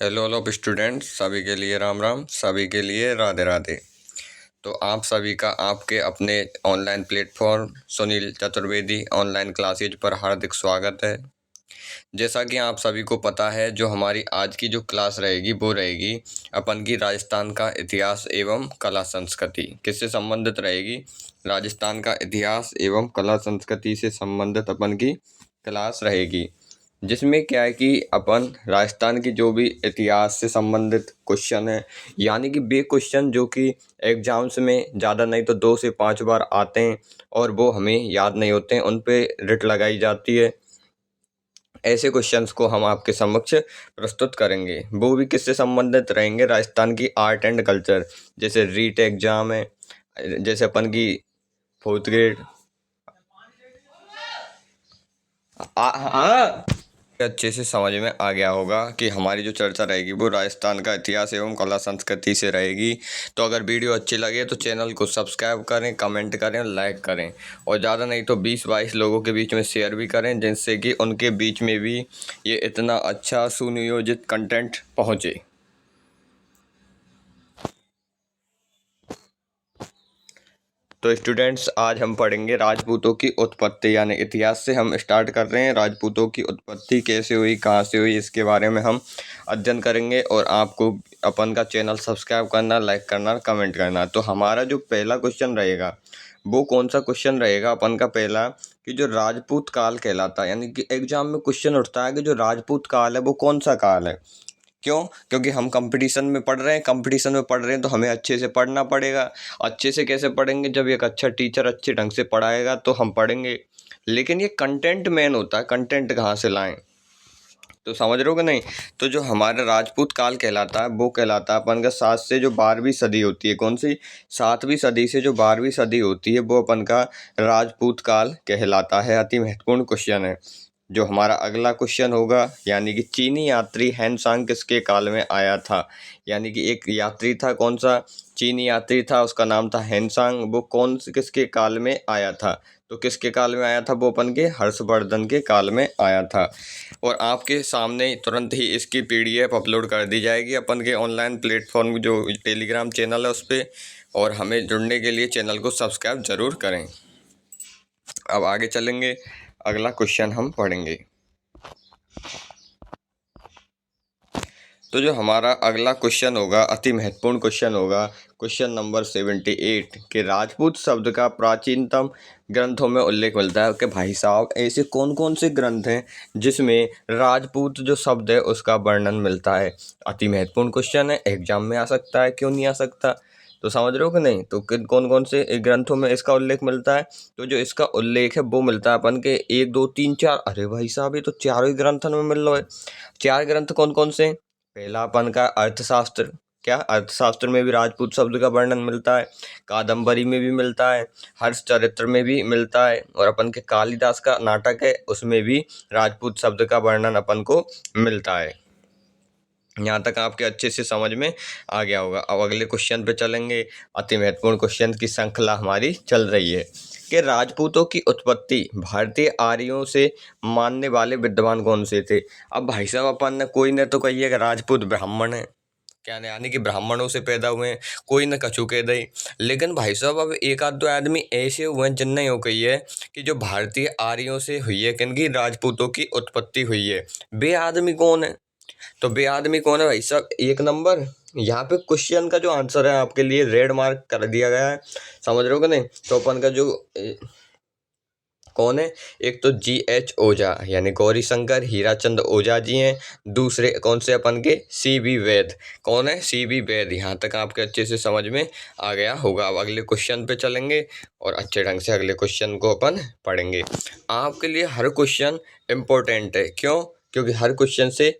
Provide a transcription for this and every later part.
Hello students, सभी के लिए राम राम, सभी के लिए राधे राधे। तो आप सभी का आपके अपने online platform Sunil Chaturvedi online classes पर हार्दिक स्वागत है। जैसा कि आप सभी को पता है, जो हमारी आज की जो क्लास रहेगी वो रहेगी अपन की राजस्थान का इतिहास एवं कला संस्कृति। किससे संबंधित रहेगी? राजस्थान का इतिहास एवं कला संस्कृति से संबंधित अपन की क्लास रहेगी, जिसमें क्या है कि अपन राजस्थान की जो भी इतिहास से संबंधित क्वेश्चन है, यानी कि वे क्वेश्चन जो कि एग्जाम्स में ज़्यादा नहीं तो 2 से 5 बार आते हैं और वो हमें याद नहीं होते हैं, उन पे रिट लगाई जाती है। ऐसे क्वेश्चंस को हम आपके समक्ष प्रस्तुत करेंगे। वो भी किससे संबंधित रहेंगे? राजस्थान की आर्ट एंड कल्चर, जैसे रीट एग्जाम है, जैसे अपन की 4th ग्रेड हाँ अच्छे से समझ में आ गया होगा कि हमारी जो चर्चा रहेगी वो राजस्थान का इतिहास एवं कला संस्कृति से रहेगी। तो अगर वीडियो अच्छी लगे तो चैनल को सब्सक्राइब करें, कमेंट करें, लाइक करें और ज़्यादा नहीं तो 20-22 लोगों के बीच में शेयर भी करें, जिससे कि उनके बीच में भी ये इतना अच्छा सुनियोजित कंटेंट पहुँचे। तो स्टूडेंट्स, आज हम पढ़ेंगे राजपूतों की उत्पत्ति, यानी इतिहास से हम स्टार्ट कर रहे हैं। राजपूतों की उत्पत्ति कैसे हुई, कहाँ से हुई, इसके बारे में हम अध्ययन करेंगे और आपको अपन का चैनल सब्सक्राइब करना, लाइक करना, कमेंट करना। तो हमारा जो पहला क्वेश्चन रहेगा वो कौन सा क्वेश्चन रहेगा अपन का पहला, कि जो राजपूत काल कहलाता है, यानी कि एग्जाम में क्वेश्चन उठता है कि जो राजपूत काल है वो कौन सा काल है। क्यों? क्योंकि हम कंपटीशन में पढ़ रहे हैं, तो हमें अच्छे से पढ़ना पड़ेगा। अच्छे से कैसे पढ़ेंगे? जब एक अच्छा टीचर अच्छे ढंग से पढ़ाएगा तो हम पढ़ेंगे। लेकिन ये कंटेंट मेन होता है, कंटेंट कहाँ से लाएं? तो समझ रहे हो कि नहीं? तो जो हमारा राजपूत काल कहलाता है वो कहलाता है अपन का 7 से जो 12वीं सदी होती है। कौन सी? 7वीं सदी से जो 12वीं सदी होती है वो अपन का राजपूत काल कहलाता है। अति महत्वपूर्ण क्वेश्चन है। जो हमारा अगला क्वेश्चन होगा, यानी कि चीनी यात्री हैंसांग किसके काल में आया था? यानी कि एक यात्री था, कौन सा? चीनी यात्री था, उसका नाम था हैंसांग। वो कौन से किसके काल में आया था? तो किसके काल में आया था? वो अपन के हर्षवर्धन के काल में आया था। और आपके सामने तुरंत ही इसकी पीडीएफ अपलोड कर दी जाएगी अपन के ऑनलाइन प्लेटफॉर्म जो टेलीग्राम चैनल है उस पर। और हमें जुड़ने के लिए चैनल को सब्सक्राइब ज़रूर करें। अब आगे चलेंगे, अगला क्वेश्चन हम पढ़ेंगे। तो जो हमारा अगला क्वेश्चन होगा, अति महत्वपूर्ण क्वेश्चन होगा, क्वेश्चन नंबर 78, कि राजपूत शब्द का प्राचीनतम ग्रंथों में उल्लेख मिलता है। कि भाई साहब, ऐसे कौन कौन से ग्रंथ हैं जिसमें राजपूत जो शब्द है उसका वर्णन मिलता है? अति महत्वपूर्ण क्वेश्चन है, एग्जाम में आ सकता है, क्यों नहीं आ सकता? तो समझ रहे हो कि नहीं? तो कौन कौन से ग्रंथों में इसका उल्लेख मिलता है? तो जो इसका उल्लेख है वो मिलता है अपन के 1, 2, 3, 4। अरे भाई साहब, ये तो चारों ही ग्रंथों में मिल रहा है। 4 ग्रंथ कौन कौन से? पहला अपन का अर्थशास्त्र। क्या? अर्थशास्त्र में भी राजपूत शब्द का वर्णन मिलता है। कादंबरी में भी मिलता है, हर्षचरित्र में भी मिलता है, और अपन के कालिदास का नाटक है उसमें भी राजपूत शब्द का वर्णन अपन को मिलता है। यहाँ तक आपके अच्छे से समझ में आ गया होगा। अब अगले क्वेश्चन पे चलेंगे। अति महत्वपूर्ण क्वेश्चन की श्रृंखला हमारी चल रही है कि राजपूतों की उत्पत्ति भारतीय आर्यों से मानने वाले विद्वान कौन से थे? अब भाई साहब, अपन ने कोई ने तो कही है कि राजपूत ब्राह्मण है, क्या यानी कि ब्राह्मणों से पैदा हुए हैं, कोई न कछु कह दे। लेकिन भाई साहब, अब एक आध दो आदमी ऐसे हुए हैं जिनने यूँ कही है कि जो भारतीय आर्यों से हुई है, किनकी? राजपूतों की उत्पत्ति हुई है। वे आदमी कौन है? तो बे आदमी कौन है भाई साहब? 1 नंबर, यहाँ पे क्वेश्चन का जो आंसर है आपके लिए रेड मार्क कर दिया गया है। समझ रहे हो कि नहीं? तो अपन का जो कौन है, एक तो GH ओझा यानी गौरी शंकर हीराचंद ओझा जी हैं। दूसरे कौन से अपन के? CB वैद। कौन है? CB वैद। यहाँ तक आपके अच्छे से समझ में आ गया होगा। अब अगले क्वेश्चन पे चलेंगे और अच्छे ढंग से अगले क्वेश्चन को अपन पढ़ेंगे। आपके लिए हर क्वेश्चन इम्पोर्टेंट है। क्यों? क्योंकि हर क्वेश्चन से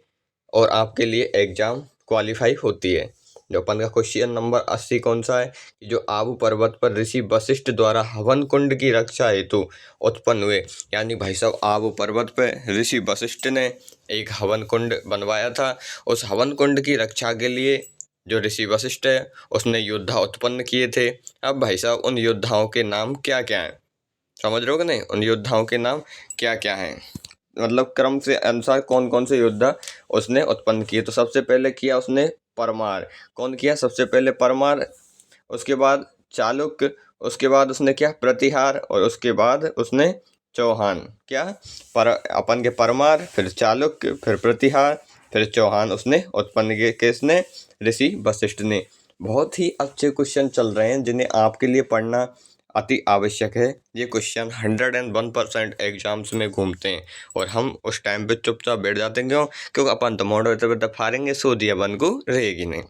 और आपके लिए एग्जाम क्वालिफाई होती है। जो अपन का क्वेश्चन नंबर 80 कौन सा है, कि जो आबू पर्वत पर ऋषि वशिष्ठ द्वारा हवन कुंड की रक्षा हेतु उत्पन्न हुए। यानी भाई साहब, आबू पर्वत पर ऋषि वशिष्ठ ने एक हवन कुंड बनवाया था। उस हवन कुंड की रक्षा के लिए जो ऋषि वशिष्ठ है उसने योद्धा उत्पन्न किए थे। अब भाई साहब, उन योद्धाओं के नाम क्या क्या हैं? समझ रहे हो कि नहीं? उन योद्धाओं के नाम क्या क्या हैं? मतलब क्रम से अनुसार कौन कौन से योद्धा उसने उत्पन्न किए। तो सबसे पहले किया उसने परमार। कौन किया? सबसे पहले परमार, उसके बाद चालुक्य, उसके बाद उसने क्या? प्रतिहार, और उसके बाद उसने चौहान। क्या? पर अपन के परमार, फिर चालुक्य, फिर प्रतिहार, फिर चौहान उसने उत्पन्न किए। किसने? ऋषि वशिष्ठ ने। बहुत ही अच्छे क्वेश्चन चल रहे हैं जिन्हें आपके लिए पढ़ना अति आवश्यक है। ये क्वेश्चन 101% एग्जाम्स में घूमते हैं और हम उस टाइम पे चुपचाप बैठ जाते हैं। क्यों? क्योंकि अपन तो मोड़ होते फाड़ेंगे, सो दिया अपन को रहेगी नहीं।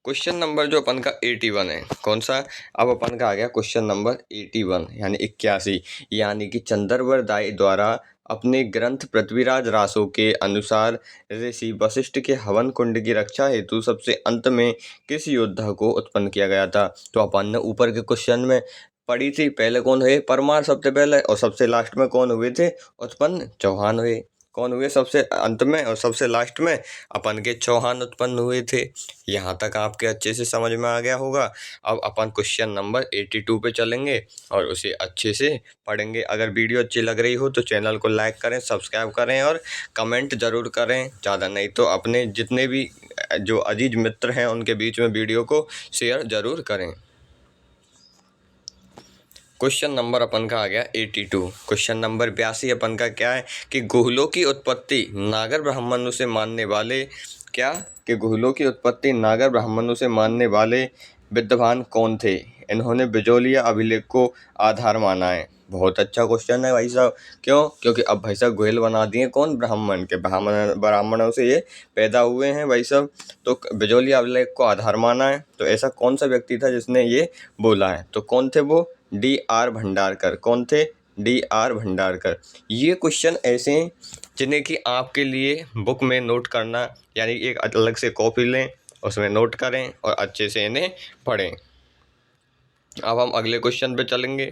क्वेश्चन नंबर जो अपन का 81 है, कौन सा? अब अपन का आ गया क्वेश्चन नंबर 81 यानी 81, यानी कि चंद्रवर दाई द्वारा अपने ग्रंथ पृथ्वीराज रासो के अनुसार ऋषि वशिष्ठ के हवन कुंड की रक्षा हेतु सबसे अंत में किस योद्धा को उत्पन्न किया गया था? तो अपन ने ऊपर के क्वेश्चन में पढ़ी थी। पहले कौन हुए? परमार सबसे पहले, और सबसे लास्ट में कौन हुए थे उत्पन्न? चौहान हुए। कौन हुए सबसे अंत में और सबसे लास्ट में? अपन के चौहान उत्पन्न हुए थे। यहाँ तक आपके अच्छे से समझ में आ गया होगा। अब अपन क्वेश्चन नंबर 82 पे चलेंगे और उसे अच्छे से पढ़ेंगे। अगर वीडियो अच्छी लग रही हो तो चैनल को लाइक करें, सब्सक्राइब करें और कमेंट ज़रूर करें। ज़्यादा नहीं तो अपने जितने भी जो अजीज मित्र हैं उनके बीच में वीडियो को शेयर ज़रूर करें। क्वेश्चन नंबर अपन का आ गया 82। क्वेश्चन नंबर 82 अपन का क्या है कि गुहलों की उत्पत्ति नागर ब्राह्मणों से मानने वाले, क्या? कि गुहलों की उत्पत्ति नागर ब्राह्मणों से मानने वाले विद्वान कौन थे? इन्होंने बिजोलिया अभिलेख को आधार माना है। बहुत अच्छा क्वेश्चन है भाई साहब। क्यों? क्योंकि अब भाई साहब गुहेल बना दिए कौन? ब्राह्मण के। ब्राह्मणों से ये पैदा हुए हैं भाई साहब। तो बिजोलिया अभिलेख को आधार माना है। तो ऐसा कौन सा व्यक्ति था जिसने ये बोला है? तो कौन थे वो? D.R. भंडारकर। कौन थे? D.R. भंडारकर। ये क्वेश्चन ऐसे हैं जिन्हें कि आपके लिए बुक में नोट करना, यानी एक अलग से कॉपी लें, उसमें नोट करें और अच्छे से इन्हें पढ़ें। अब हम अगले क्वेश्चन पे चलेंगे।